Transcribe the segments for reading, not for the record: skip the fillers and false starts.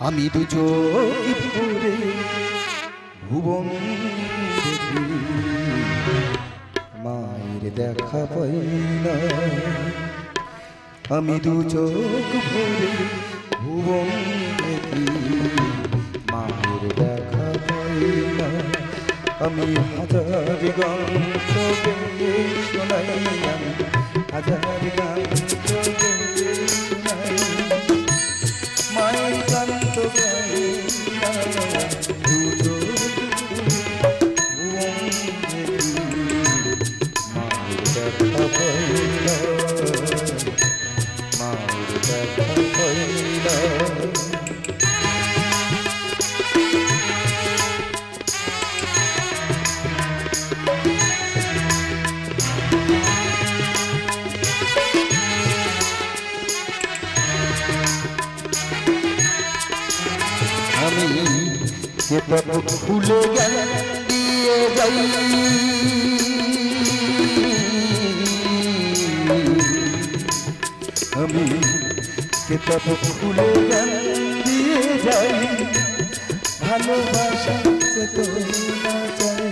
আমি দু চোখ ভরে ভুবন দেখি, মায়ের দেখা পাই না। আমি দু চোখ ভরে ভুবন দেখি, মায়ের দেখা পাই না। আমি হাজার গান তোকে শোনাই, আমি হাজার গান তোকে শোনাই, মায়ের গান তো গাই না। দু চোখ ভুবন দেখি, মায়ের দেখা পাই না, মায়ের দেখা পাই না। আমি কেতাব খুলে জ্ঞান দিয়ে যাই, আমি কেতাব খুলে জ্ঞান দিয়ে যাই, ভালোবাসা চেতনা চাই।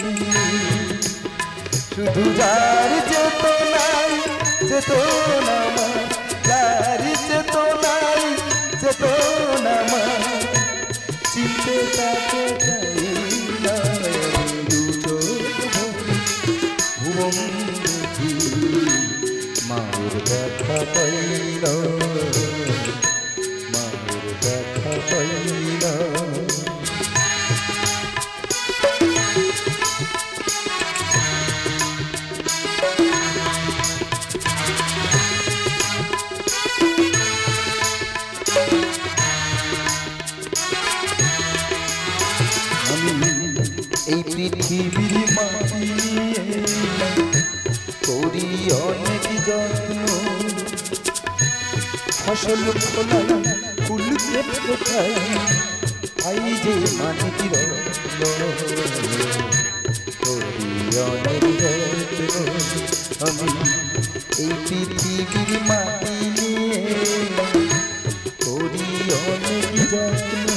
শুধু যার চেতনাই চেতনা মা, যার চেতনাই চেতনা মা, চিনতে তাকে চাই না। দু চোখ ভরে ভুবন দেখি, মায়ের দেখা পাই না, মায়ের দেখা পাই না। এই পৃথিবীর মাটি করি অনেক যত্ন, ফসল ফলাই ফুলকে ফোটাই, খাই যে মাটির করি অনেক যত্ন। আমি এই পৃথিবীর মাটি নিয়ে করি অনেক যত্ন,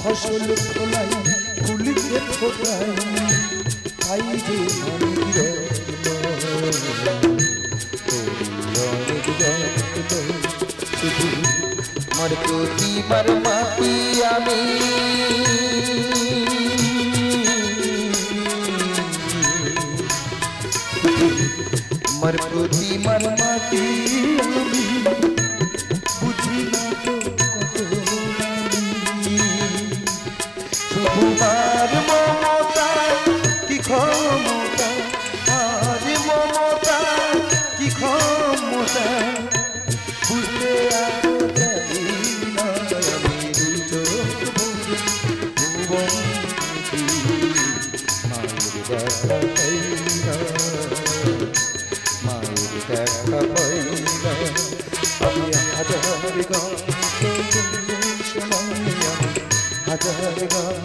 ফসল ফলাই ফুলকে ফোটাই, খাই যে মাটির অনেক যত্ন। শুধু মার প্রতিমার মাটি আমি, মার প্রতিমার মাটি আমি, বুঝি না তো কত তোমার মমতা কি ক্ষমতা, আজ মমতা কি ক্ষমতা, বুঝতে আরো চাই না। আমি দু চোখ ভরে ভুবন দেখি, মায়ের দেখা পাই না, মায়ের দেখা পাই না। আমি হাজার গান তোকে শোনাই, আমি হাজার গান